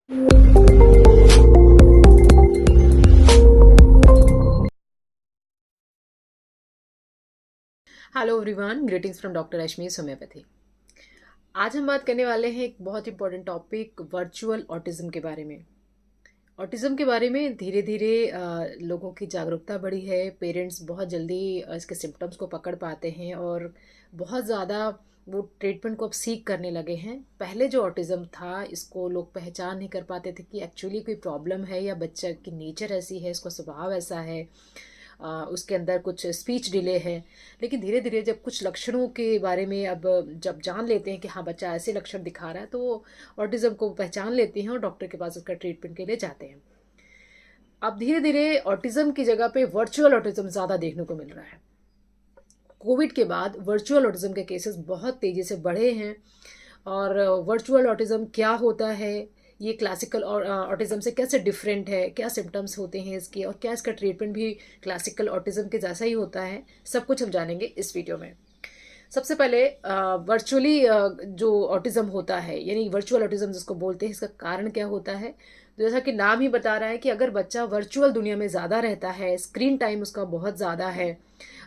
Hello everyone, greetings from doctor Rashmi homeopathy. आज हम बात करने वाले हैं एक बहुत इंपॉर्टेंट टॉपिक वर्चुअल ऑटिज्म के बारे में। ऑटिज्म के बारे में धीरे धीरे लोगों की जागरूकता बढ़ी है। पेरेंट्स बहुत जल्दी इसके सिम्टम्स को पकड़ पाते हैं और बहुत ज़्यादा वो ट्रीटमेंट को अब सीख करने लगे हैं। पहले जो ऑटिज्म था इसको लोग पहचान नहीं कर पाते थे कि एक्चुअली कोई प्रॉब्लम है या बच्चा की नेचर ऐसी है, इसका स्वभाव ऐसा है, उसके अंदर कुछ स्पीच डिले है। लेकिन धीरे धीरे जब कुछ लक्षणों के बारे में अब जब जान लेते हैं कि हाँ बच्चा ऐसे लक्षण दिखा रहा है, तो वो ऑटिज्म को पहचान लेते हैं और डॉक्टर के पास उसका ट्रीटमेंट के लिए जाते हैं। अब धीरे धीरे ऑटिज्म की जगह पे वर्चुअल ऑटिज्म ज़्यादा देखने को मिल रहा है। कोविड के बाद वर्चुअल ऑटिज्म के केसेस बहुत तेज़ी से बढ़े हैं। और वर्चुअल ऑटिज्म क्या होता है, ये क्लासिकल ऑटिज्म से कैसे डिफरेंट है, क्या सिम्टम्स होते हैं इसके, और क्या इसका ट्रीटमेंट भी क्लासिकल ऑटिज्म के जैसा ही होता है, सब कुछ हम जानेंगे इस वीडियो में। सबसे पहले वर्चुअली जो ऑटिज्म होता है यानी वर्चुअल ऑटिज्म जिसको बोलते हैं, इसका कारण क्या होता है। तो जैसा कि नाम ही बता रहा है कि अगर बच्चा वर्चुअल दुनिया में ज़्यादा रहता है, स्क्रीन टाइम उसका बहुत ज़्यादा है,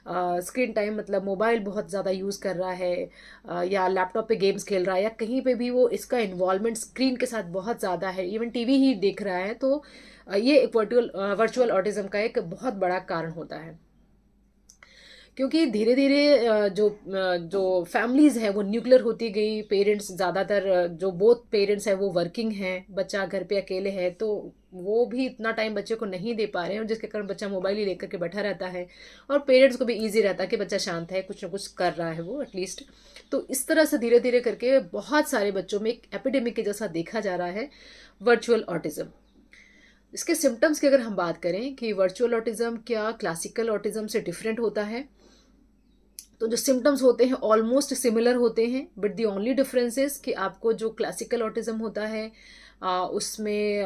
स्क्रीन टाइम मतलब मोबाइल बहुत ज़्यादा यूज़ कर रहा है, या लैपटॉप पे गेम्स खेल रहा है, या कहीं पे भी वो इसका इन्वॉल्वमेंट स्क्रीन के साथ बहुत ज़्यादा है, इवन टीवी ही देख रहा है, तो ये एक वर्चुअल ऑटिज्म का एक बहुत बड़ा कारण होता है। क्योंकि धीरे धीरे जो फैमिलीज़ हैं वो न्यूक्लियर होती गई। पेरेंट्स ज़्यादातर जो बोथ पेरेंट्स हैं वो वर्किंग हैं, बच्चा घर पे अकेले है, तो वो भी इतना टाइम बच्चे को नहीं दे पा रहे हैं, जिसके कारण बच्चा मोबाइल ही लेकर के बैठा रहता है। और पेरेंट्स को भी ईजी रहता है कि बच्चा शांत है, कुछ ना कुछ कर रहा है वो एटलीस्ट। तो इस तरह से धीरे धीरे करके बहुत सारे बच्चों में एक एपिडेमिक के जैसा देखा जा रहा है वर्चुअल ऑटिज्म। इसके सिम्टम्स की अगर हम बात करें कि वर्चुअल ऑटिज्म क्या क्लासिकल ऑटिज्म से डिफरेंट होता है, तो जो सिम्टम्स होते हैं ऑलमोस्ट सिमिलर होते हैं, but the only difference is कि आपको जो क्लासिकल ऑटिज्म होता है उसमें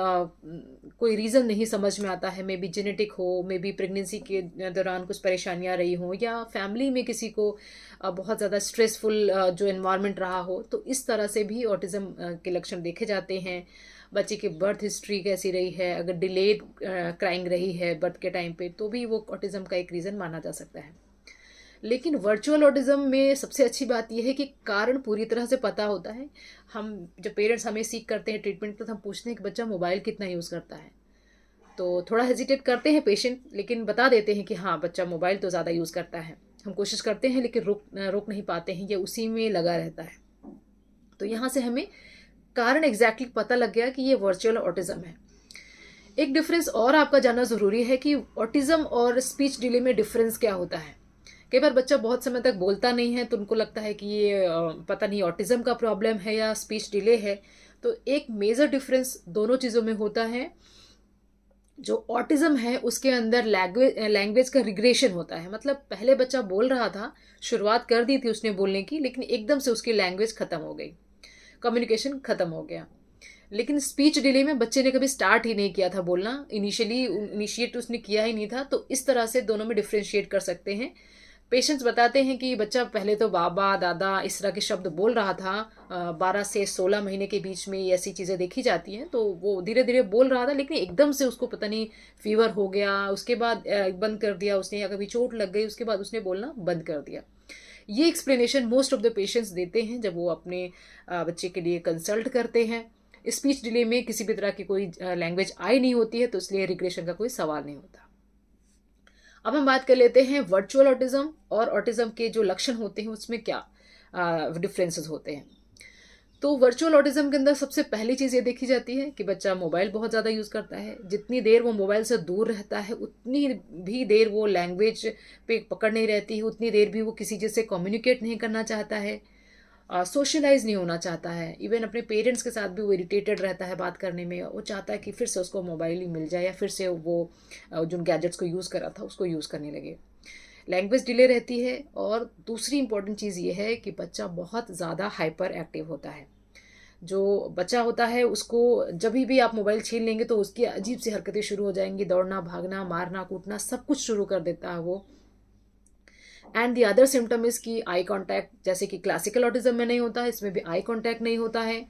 कोई रीज़न नहीं समझ में आता है। मे बी जेनेटिक हो, मे बी प्रेगनेंसी के दौरान कुछ परेशानियां रही हों, या फैमिली में किसी को बहुत ज़्यादा स्ट्रेसफुल जो इन्वायरमेंट रहा हो, तो इस तरह से भी ऑटिज्म के लक्षण देखे जाते हैं। बच्चे की बर्थ हिस्ट्री कैसी रही है, अगर डिलेड क्राइंग रही है बर्थ के टाइम पे, तो भी वो ऑटिज्म का एक रीज़न माना जा सकता है। लेकिन वर्चुअल ऑटिज्म में सबसे अच्छी बात यह है कि कारण पूरी तरह से पता होता है। हम जब पेरेंट्स हमें सीख करते हैं ट्रीटमेंट, तो हम पूछते हैं कि बच्चा मोबाइल कितना यूज़ करता है, तो थोड़ा हेजिटेट करते हैं पेशेंट, लेकिन बता देते हैं कि हाँ बच्चा मोबाइल तो ज़्यादा यूज़ करता है। हम कोशिश करते हैं लेकिन रोक नहीं पाते हैं, ये उसी में लगा रहता है। तो यहाँ से हमें कारण एग्जैक्टली पता लग गया कि ये वर्चुअल ऑटिज्म है। एक डिफरेंस और आपका जानना ज़रूरी है कि ऑटिज्म और स्पीच डिले में डिफरेंस क्या होता है। कई बार बच्चा बहुत समय तक बोलता नहीं है, तो उनको लगता है कि ये पता नहीं ऑटिज्म का प्रॉब्लम है या स्पीच डिले है। तो एक मेजर डिफरेंस दोनों चीज़ों में होता है। जो ऑटिज्म है उसके अंदर लैंग्वेज का रिग्रेशन होता है, मतलब पहले बच्चा बोल रहा था, शुरुआत कर दी थी उसने बोलने की, लेकिन एकदम से उसकी लैंग्वेज खत्म हो गई, कम्युनिकेशन खत्म हो गया। लेकिन स्पीच डिले में बच्चे ने कभी स्टार्ट ही नहीं किया था बोलना, इनिशिएट उसने किया ही नहीं था। तो इस तरह से दोनों में डिफ्रेंशिएट कर सकते हैं। पेशेंट्स बताते हैं कि बच्चा पहले तो बाबा दादा इस तरह के शब्द बोल रहा था, 12 से 16 महीने के बीच में ये ऐसी चीज़ें देखी जाती हैं, तो वो धीरे धीरे बोल रहा था, लेकिन एकदम से उसको पता नहीं फीवर हो गया, उसके बाद बंद कर दिया उसने, या कभी चोट लग गई उसके बाद उसने बोलना बंद कर दिया। ये explanation most of the patients देते हैं जब वो अपने बच्चे के लिए कंसल्ट करते हैं। स्पीच डिले में किसी भी तरह की कोई लैंग्वेज आई नहीं होती है, तो इसलिए रिग्रेशन का कोई सवाल नहीं होता। अब हम बात कर लेते हैं वर्चुअल ऑटिज्म और ऑटिज्म के जो लक्षण होते हैं उसमें क्या डिफरेंसेस होते हैं। तो वर्चुअल ऑटिज्म के अंदर सबसे पहली चीज़ ये देखी जाती है कि बच्चा मोबाइल बहुत ज़्यादा यूज़ करता है। जितनी देर वो मोबाइल से दूर रहता है उतनी भी देर वो लैंग्वेज पे पकड़ नहीं रहती है, उतनी देर भी वो किसी चीज़ से कम्युनिकेट नहीं करना चाहता है, सोशलाइज नहीं होना चाहता है। इवन अपने पेरेंट्स के साथ भी वो इरिटेटेड रहता है बात करने में, वो चाहता है कि फिर से उसको मोबाइल ही मिल जाए, या फिर से वो जिन गैजेट्स को यूज़ करा था उसको यूज़ करने लगे। लैंग्वेज डिले रहती है। और दूसरी इंपॉर्टेंट चीज़ ये है कि बच्चा बहुत ज़्यादा हाइपर एक्टिव होता है। जो बच्चा होता है उसको जब भी आप मोबाइल छीन लेंगे तो उसकी अजीब सी हरकतें शुरू हो जाएंगी, दौड़ना भागना मारना कूटना सब कुछ शुरू कर देता है वो। And the other symptom is कि आई कांटेक्ट, जैसे कि क्लासिकल ऑटिज्म में नहीं होता है, इसमें भी आई कांटेक्ट नहीं होता है।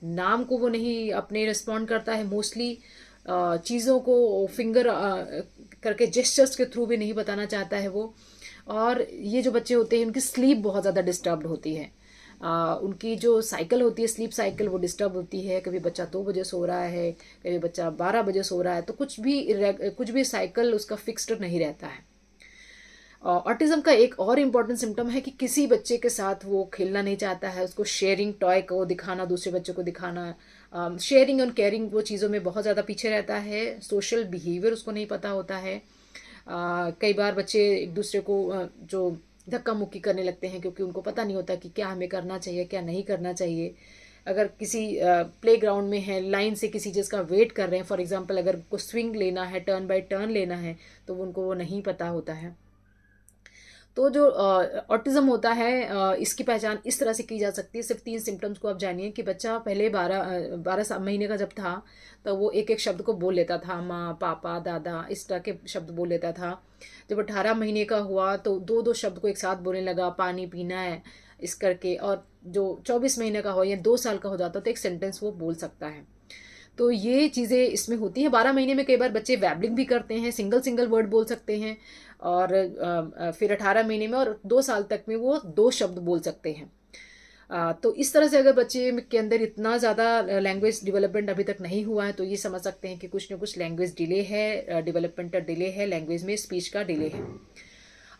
नाम को वो नहीं अपने रिस्पॉन्ड करता है मोस्टली, चीज़ों को फिंगर करके जेस्चर्स के थ्रू भी नहीं बताना चाहता है वो। और ये जो बच्चे होते हैं उनकी स्लीप बहुत ज़्यादा डिस्टर्ब्ड होती है। उनकी जो साइकिल होती है, स्लीप साइकिल, वो डिस्टर्ब होती है। कभी बच्चा 2 बजे सो रहा है, कभी बच्चा 12 बजे सो रहा है, तो कुछ भी साइकिल उसका फिक्स्ड नहीं रहता है। ऑटिज्म का एक और इम्पॉर्टेंट सिम्टम है कि किसी बच्चे के साथ वो खेलना नहीं चाहता है, उसको शेयरिंग टॉय को दिखाना, दूसरे बच्चों को दिखाना, शेयरिंग और केयरिंग वो चीज़ों में बहुत ज़्यादा पीछे रहता है। सोशल बिहेवियर उसको नहीं पता होता है। कई बार बच्चे एक दूसरे को जो धक्का मुक्की करने लगते हैं क्योंकि उनको पता नहीं होता कि क्या हमें करना चाहिए, क्या नहीं करना चाहिए। अगर किसी प्ले ग्राउंड में है, लाइन से किसी चीज़ का वेट कर रहे हैं, फॉर एग्जांपल अगर उनको स्विंग लेना है, टर्न बाय टर्न लेना है, तो उनको वो नहीं पता होता है। तो जो ऑटिज्म होता है, इसकी पहचान इस तरह से की जा सकती है। सिर्फ 3 सिम्टम्स को आप जानिए कि बच्चा पहले 12 महीने का जब था, तो वो एक एक शब्द को बोल लेता था, माँ, पापा, दादा, इस तरह के शब्द बोल लेता था। जब 18 महीने का हुआ तो दो दो शब्द को एक साथ बोलने लगा, पानी पीना है, इस करके। और जो 24 महीने का हो या 2 साल का हो जाता तो एक सेंटेंस वो बोल सकता है। तो ये चीज़ें इसमें होती हैं। 12 महीने में कई बार बच्चे वैबलिंग भी करते हैं, सिंगल सिंगल वर्ड बोल सकते हैं। और फिर 18 महीने में और 2 साल तक में वो 2 शब्द बोल सकते हैं। तो इस तरह से अगर बच्चे के अंदर इतना ज़्यादा लैंग्वेज डेवलपमेंट अभी तक नहीं हुआ है, तो ये समझ सकते हैं कि कुछ ना कुछ लैंग्वेज डिले है, डेवलपमेंट का डिले है, लैंग्वेज में स्पीच का डिले है।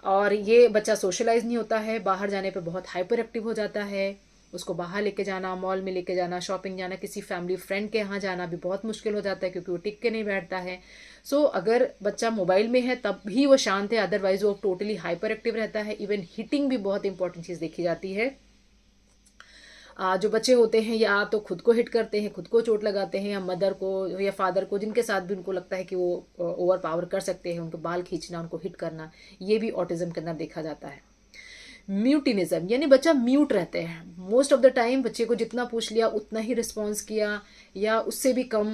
और ये बच्चा सोशलाइज नहीं होता है, बाहर जाने पे बहुत हाइपर एक्टिव हो जाता है। उसको बाहर लेके जाना, मॉल में लेके जाना, शॉपिंग जाना, किसी फैमिली फ्रेंड के यहाँ जाना भी बहुत मुश्किल हो जाता है क्योंकि वो टिक के नहीं बैठता है। सो अगर बच्चा मोबाइल में है तब भी वो शांत है, अदरवाइज वो टोटली हाइपर एक्टिव रहता है। इवन हिटिंग भी बहुत इंपॉर्टेंट चीज़ देखी जाती है। जो बच्चे होते हैं या तो खुद को हिट करते हैं, खुद को चोट लगाते हैं, या मदर को या फादर को, जिनके साथ भी उनको लगता है कि वो ओवर पावर कर सकते हैं, उनको बाल खींचना, उनको हिट करना, ये भी ऑटिज्म के अंदर देखा जाता है। म्यूटिनिज्म यानी बच्चा म्यूट रहते हैं मोस्ट ऑफ द टाइम। बच्चे को जितना पूछ लिया उतना ही रिस्पॉन्स किया या उससे भी कम।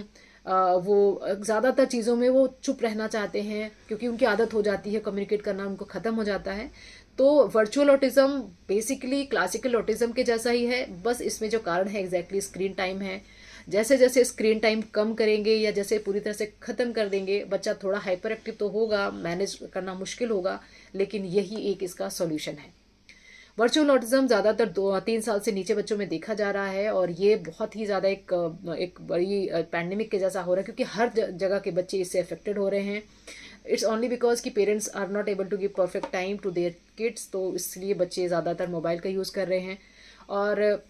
वो ज़्यादातर चीज़ों में वो चुप रहना चाहते हैं क्योंकि उनकी आदत हो जाती है, कम्युनिकेट करना उनको ख़त्म हो जाता है। तो virtual autism basically classical autism के जैसा ही है, बस इसमें जो कारण है एग्जैक्टली स्क्रीन टाइम है। जैसे जैसे स्क्रीन टाइम कम करेंगे या जैसे पूरी तरह से ख़त्म कर देंगे, बच्चा थोड़ा हाइपर एक्टिव तो होगा, मैनेज करना मुश्किल होगा, लेकिन यही एक इसका सॉल्यूशन है। वर्चुअल ऑटिज्म ज़्यादातर 2-3 साल से नीचे बच्चों में देखा जा रहा है और ये बहुत ही ज़्यादा एक बड़ी पैंडेमिक के जैसा हो रहा है क्योंकि हर जगह के बच्चे इससे अफेक्टेड हो रहे हैं। इट्स ओनली बिकॉज कि parents are not able to give perfect time to their kids, तो इसलिए बच्चे ज़्यादातर मोबाइल का यूज़ कर रहे हैं। और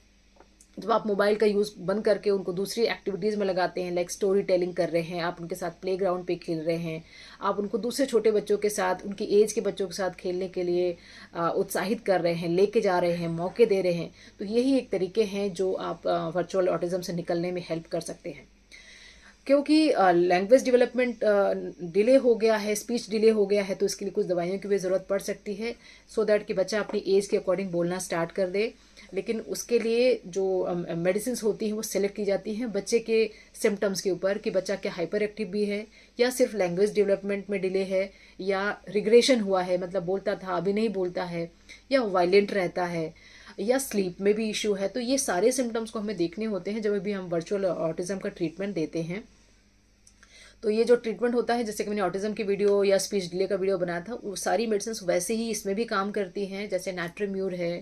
जब आप मोबाइल का यूज़ बंद करके उनको दूसरी एक्टिविटीज़ में लगाते हैं, लाइक स्टोरी टेलिंग कर रहे हैं, आप उनके साथ प्ले ग्राउंड पर खेल रहे हैं, आप उनको दूसरे छोटे बच्चों के साथ, उनकी एज के बच्चों के साथ खेलने के लिए उत्साहित कर रहे हैं, लेके जा रहे हैं, मौके दे रहे हैं, तो यही एक तरीके हैं जो आप वर्चुअल ऑटिज्म से निकलने में हेल्प कर सकते हैं। क्योंकि लैंग्वेज डेवलपमेंट डिले हो गया है, स्पीच डिले हो गया है, तो इसके लिए कुछ दवाइयों की भी ज़रूरत पड़ सकती है सो दैट कि बच्चा अपनी एज के अकॉर्डिंग बोलना स्टार्ट कर दे। लेकिन उसके लिए जो मेडिसिन होती हैं वो सिलेक्ट की जाती हैं बच्चे के सिम्टम्स के ऊपर कि बच्चा क्या हाइपर एक्टिव भी है या सिर्फ लैंग्वेज डेवलपमेंट में डिले है या रिग्रेशन हुआ है, मतलब बोलता था अभी नहीं बोलता है, या वायलेंट रहता है, या स्लीप में भी इशू है। तो ये सारे सिम्टम्स को हमें देखने होते हैं जब भी हम वर्चुअल ऑटिज्म का ट्रीटमेंट देते हैं। तो ये जो ट्रीटमेंट होता है, जैसे कि मैंने ऑटिज्म की वीडियो या स्पीच डिले का वीडियो बनाया था, वो सारी मेडिसिन वैसे ही इसमें भी काम करती हैं। जैसे नैट्रीम्यूर है,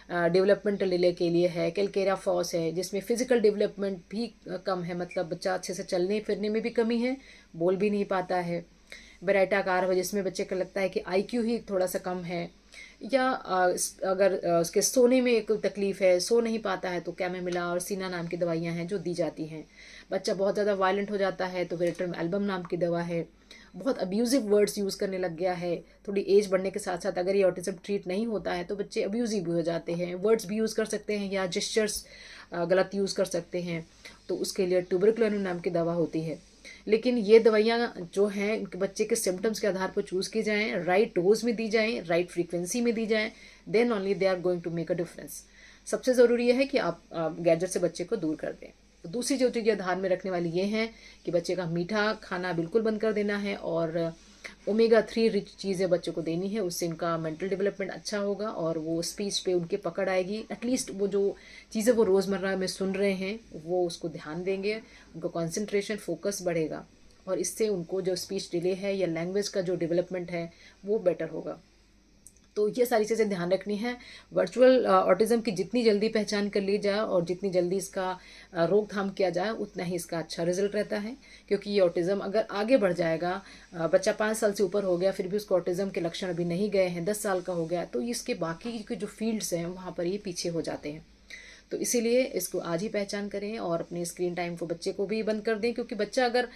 डेवलपमेंटल डिले के लिए है, कैलकेरा फॉस है जिसमें फिजिकल डेवलपमेंट भी कम है, मतलब बच्चा अच्छे से चलने फिरने में भी कमी है, बोल भी नहीं पाता है। बेराइटा कार जिसमें बच्चे को लगता है कि आईक्यू ही थोड़ा सा कम है, या अगर उसके सोने में कोई तकलीफ़ है, सो नहीं पाता है, तो कैमोमिला और सीना नाम की दवाइयाँ हैं जो दी जाती हैं। बच्चा बहुत ज़्यादा वायलेंट हो जाता है तो वेरेट्रम एल्बम नाम की दवा है। बहुत अब्यूज़िव वर्ड्स यूज़ करने लग गया है, थोड़ी एज बढ़ने के साथ साथ अगर ये ऑटिज्म ट्रीट नहीं होता है तो बच्चे अब्यूज़िव भी हो जाते हैं, वर्ड्स भी यूज़ कर सकते हैं या जेस्चर्स गलत यूज़ कर सकते हैं, तो उसके लिए ट्यूबरक्लोनिन नाम की दवा होती है। लेकिन ये दवाइयाँ जो हैं उनके बच्चे के सिम्टम्स के आधार पर चूज़ की जाएँ, राइट डोज में दी जाएँ, राइट फ्रीक्वेंसी में दी जाएँ, then only they are going to make a difference. सबसे ज़रूरी ये है कि आप गैजेट से बच्चे को दूर कर दें। तो दूसरी जो चीज़ें ध्यान में रखने वाली ये हैं कि बच्चे का मीठा खाना बिल्कुल बंद कर देना है और ओमेगा 3 रिच चीज़ें बच्चों को देनी है, उससे उनका मेंटल डेवलपमेंट अच्छा होगा और वो स्पीच पे उनके पकड़ आएगी। एटलीस्ट वो जो चीज़ें वो रोज़मर्रा में सुन रहे हैं वो उसको ध्यान देंगे, उनका कंसंट्रेशन फोकस बढ़ेगा और इससे उनको जो स्पीच डिले है या लैंग्वेज का जो डेवलपमेंट है वो बेटर होगा। तो ये सारी चीज़ें ध्यान रखनी है। वर्चुअल ऑटिज़म की जितनी जल्दी पहचान कर ली जाए और जितनी जल्दी इसका रोकथाम किया जाए उतना ही इसका अच्छा रिजल्ट रहता है, क्योंकि ये ऑटिज़म अगर आगे बढ़ जाएगा, बच्चा 5 साल से ऊपर हो गया फिर भी उसको ऑटिज़म के लक्षण अभी नहीं गए हैं, 10 साल का हो गया, तो इसके बाकी के जो फील्ड्स हैं वहाँ पर ये पीछे हो जाते हैं। तो इसीलिए इसको आज ही पहचान करें और अपनी स्क्रीन टाइम को बच्चे को भी बंद कर दें, क्योंकि बच्चा अगर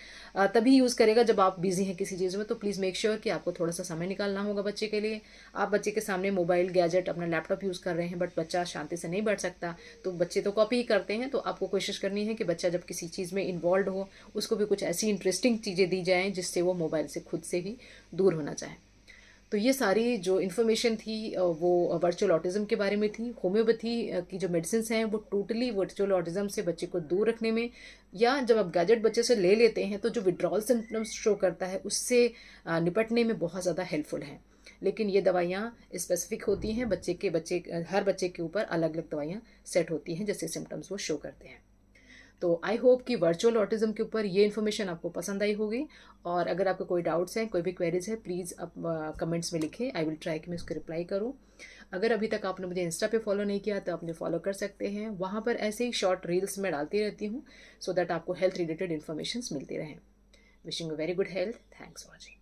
तभी यूज़ करेगा जब आप बिजी हैं किसी चीज़ में। तो प्लीज़ मेक श्योर कि आपको थोड़ा सा समय निकालना होगा बच्चे के लिए। आप बच्चे के सामने मोबाइल गैजेट अपना लैपटॉप यूज़ कर रहे हैं बट बच्चा शांति से नहीं बैठ सकता, तो बच्चे तो कॉपी ही करते हैं। तो आपको कोशिश करनी है कि बच्चा जब किसी चीज़ में इन्वॉल्व हो उसको भी कुछ ऐसी इंटरेस्टिंग चीज़ें दी जाएँ जिससे वो मोबाइल से खुद से ही दूर होना चाहे। तो ये सारी जो इन्फॉर्मेशन थी वो वर्चुअल ऑटिज़म के बारे में थी। होम्योपैथी की जो मेडिसिन्स हैं वो टोटली वर्चुअल ऑटिज़म से बच्चे को दूर रखने में, या जब आप गैजेट बच्चे से ले लेते हैं तो जो विड्रॉल सिम्पटम्स शो करता है उससे निपटने में बहुत ज़्यादा हेल्पफुल हैं। लेकिन ये दवाइयाँ स्पेसिफिक होती हैं, हर बच्चे के ऊपर अलग अलग दवाइयाँ सेट होती हैं जैसे सिम्टम्स वो शो करते हैं। तो आई होप कि वर्चुअल ऑटिज़म के ऊपर ये इन्फॉर्मेशन आपको पसंद आई होगी। और अगर आपको कोई डाउट्स हैं, कोई भी क्वेरीज है, प्लीज़ आप कमेंट्स में लिखें। आई विल ट्राई कि मैं उसको रिप्लाई करूँ। अगर अभी तक आपने मुझे इंस्टा पे फॉलो नहीं किया तो आप मुझे फॉलो कर सकते हैं, वहाँ पर ऐसे ही शॉर्ट रील्स मैं डालती रहती हूँ, सो दैट आपको हेल्थ रिलेटेड इन्फॉर्मेशन मिलती रहें। Wishing you very good health. Thanks for watching.